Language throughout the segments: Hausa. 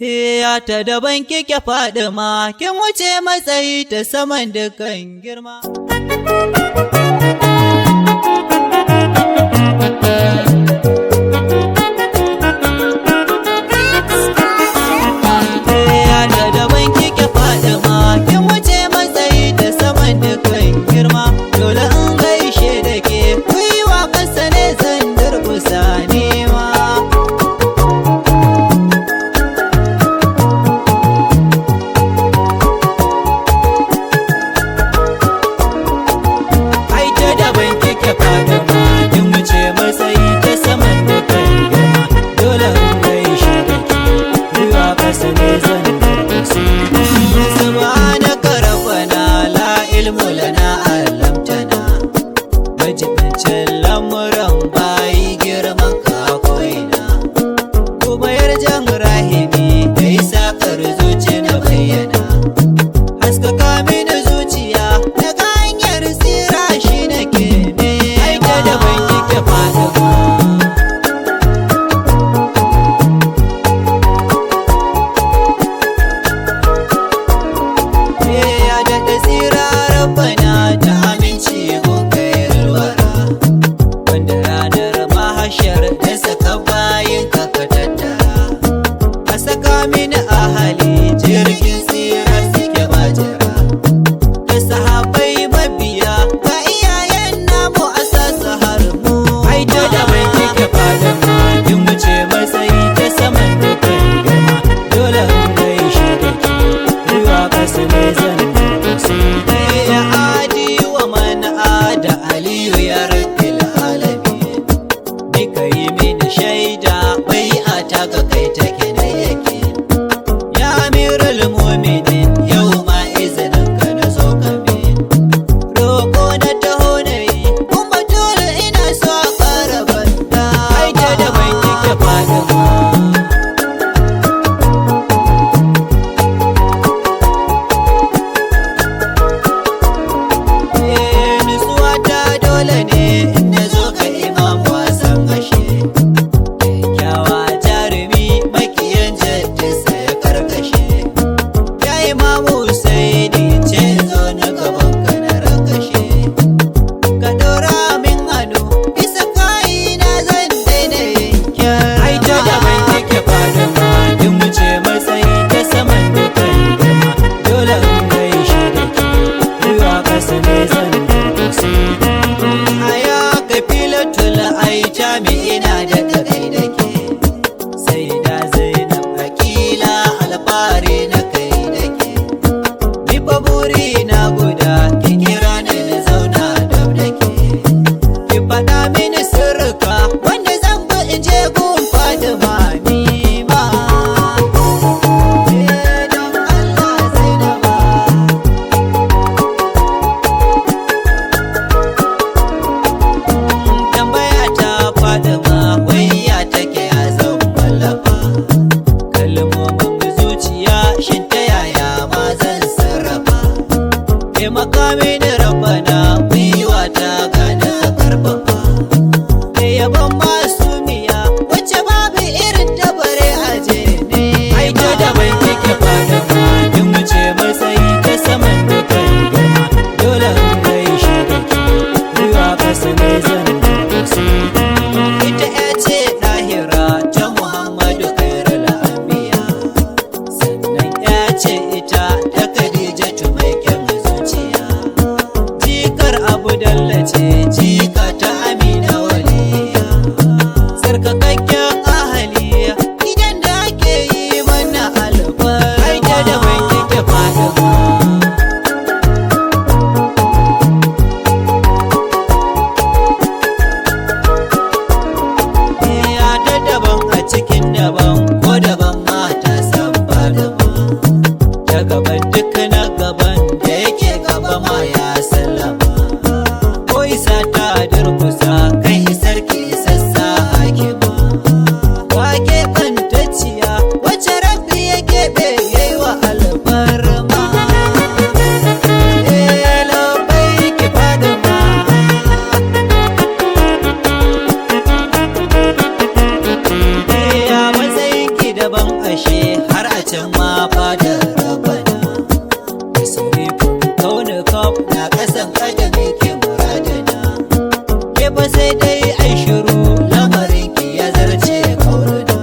Ya ta daban kike Fadima, kin wuce matsayi ta saman dukan girma. Ya ta daban kike Fadima, kin wuce matsayi ta saman dukan girma. Dole in gaishe da ke, gwiwa ƙasa ne zan durƙusa nema. Subhanaka rabbana la ilmu lana allamtana, majibincin lamuran bayi girman ka ko'ina, kuma yarjan rahimi da isakar zuci na bayyana, haskaka mini zuciya daga hanyar tsira shi nake ne. Aika da ban kike Fadima, Rabbana da aminci gungayen wara, wanda ranar mahashar da saka bayan ka tattara, a saka mini ahali jirgin tsira suke majira, da sahabai mabiya ga iyayen namu a sasa har mu. Ai ta da bai kike Fadima, kin wuce matsayi ta saman dukan girma. Dole in gaishe da ke, ruwa ƙasa ne zan da Aliyu ya rabbil alamin, ni ka yi mini shaida bai a taka kai take na yake. Ya amirul mu'minin, yau ma izinin ka na zo ka min, roƙo na taho na yi kuma dole ina so a ƙara banda. Ai ta da bai kike Fadima, dole ne na zo ka imam wasan ashe, kyakkyawa jarumi makiyan jaddisa ya karkashe. Ya imamu Husaini ce zo na gaban ka na rakashe, ka ɗora min hannu isa kayi na zan daina yanke. Ai ta da ban kike Fadima, kin wuce matsayi ta saman dukan girma. Dole in gaishe da ke, ruwa ƙasa ne zan durƙusa. Ai jami'ina da kai da ke, sai da Zainab Akila alfahari na kai da ke. Ni fa buri na guda ki kira ni na zauna dab da ke, ki faɗa mini sirrika wanda zan bi in je gun Fadima ni ma. Don Allah Zainaba, Fadima wai ya take a zan wallafa, kalmomin zuciya can ma fadar rabana da sarifin kauna kaf na kasan kadami ke muradana ke ba sai dai ai shiru lamarin ki ya zarce kaurana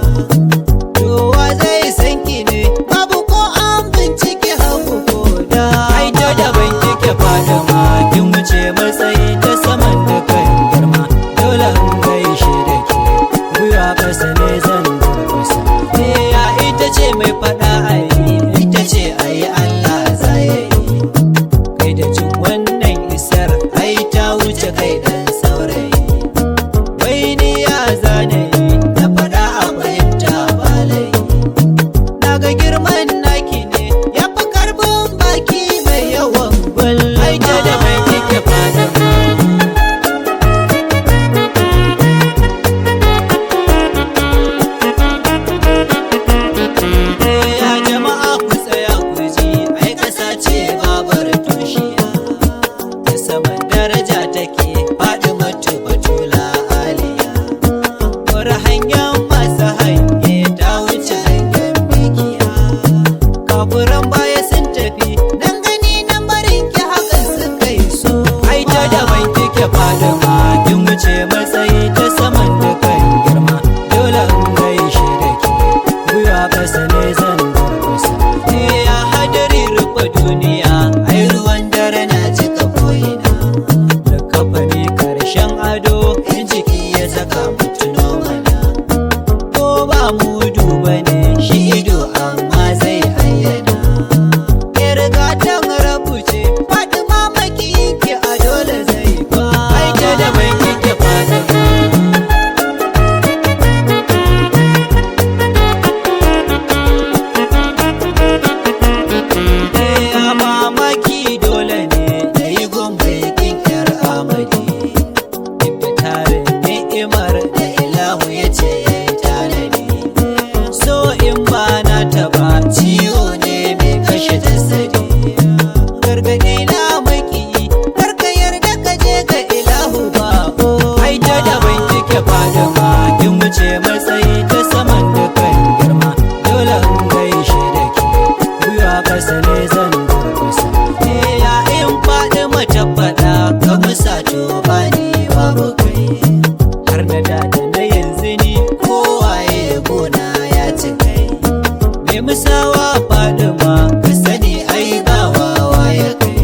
kowa zai san ki ne babu ko an bincike haku ko da ai ta daban kike fada ma kin wuce matsayi ta saman da kan girma dole in gaishe da ke gwiwa kasa ne zan durkusa ya ita ce mai fada ayi ita ce ayi Allah za ya yi kai da jin wannan isar ai ta wuce kai dan saurayi wai ni ya zane na fada a fahimta balai daga girman naki ne ya fi karbin baki mai yawan gwal ai ta da mai kike fada ya jama'a ku tsaya ku ji ai ƙasa ce babar tushiya ta saman daraja take faɗi matu batula aliya war hanyar masu hange ta wuce hangen bikiya kafuran baya sun tafi nan gani nan barin ki hakan suka yi so ai ta daban kike fada ma kin wuce matsayi ta saman dukan girma dole in gaishe da ke gwiwa ƙasa ne zan durkusa ya hadari rufe duniya ai ruwan dare na cika ko'ina da kafa ne karshen ado in jiki ya saka mutuno mana ko ba mu duba ne shi ido amma zai ayyana ya riga ta rabu ce faɗi mamaki ki a dole zai ba ai ta da bai kike fada ya mamaki dole ne da yi gwamnati yar amadi duk da tarin ni'imar da ilahu ya ce ya yi tanadi so in ba na taba ciwo ne mai kashe jasadi gargaɗi na maki karka yarda ka je ga ilahu ba ai ta daban kike fada ma kin wuce matsayi ta saman dukan girma dole in gaishe da ke gwiwa ƙasa ne zan durkusa ya in faɗi mace faɗa ka musa to ba ni babu kai har na da na yanzu ni kowaye gona ya ci kai mai musawa faɗi ma ka sani ai ba wawa ya kai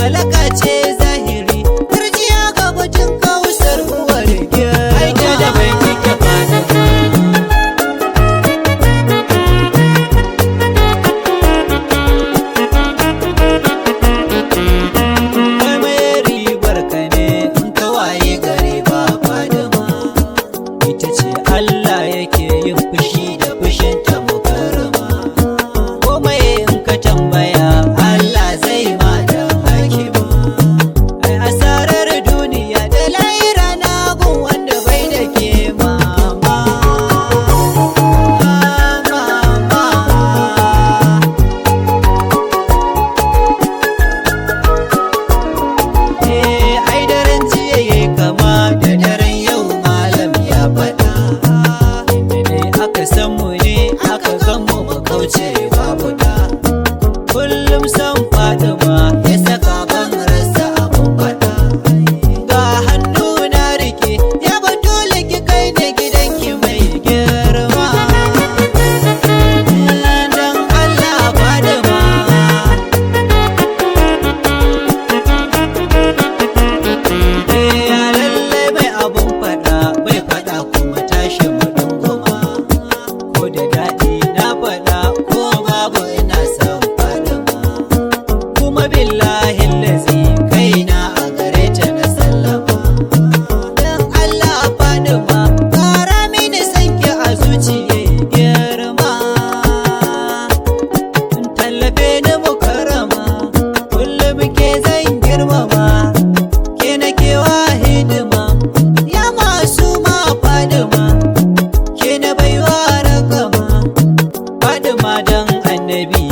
alaka ce zahiri turjiya ga batun kausar uwar gyara ai ta da bai kike fada kai mai ribar ka ne in ka waye gari ba fadama ita ce Allah yake yin fushi da fushin ta mukarrama komai in ka tambaya Allah zai ma dan hakima ai asarar duniya da lahira na gun wanda bai da ke mama ai daren jiya yayi kama da daren yau malam ya faɗa inda dai aka san mu ne aka gan mu mu kauce babu da kullum san Fatima ya saka ban rasa abun faɗa ga hannu na rike ya ba dole ki kai da gidanki mai girma dan Allah Fatima ya lallai mai abun faɗa bai faɗa kuma tashi mu dunguma ko da daɗi na faɗa ko babu ina son Fatima kuma billahi lazi kaina a gare ta na sallama dan Allah Fatima ƙara mini sanki a zuciya girma tallafe ni mukarrama kullum ke zan girmama ke na kewa hidima ya masu ma Fatima ke na baiwa ragama Fatima dan annabi